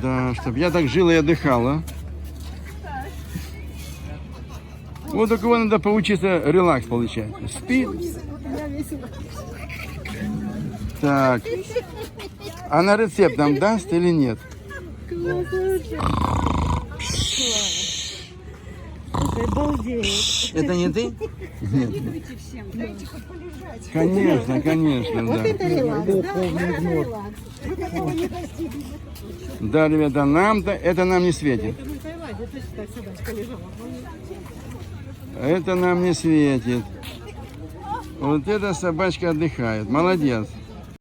Да, чтобы я так жила и отдыхала. Вот у кого надо поучиться релакс получать. Спит. Так. А на рецепт нам даст или нет? Обалдеть. Это не ты? Нет. Конечно, конечно, да. Это релакс, да? Это релакс. Вы такого не достигли. Да, ребята, нам-то это нам не светит. Это мы в Таиланде, точно так собачка лежала. Это нам не светит. Вот эта собачка отдыхает. Молодец.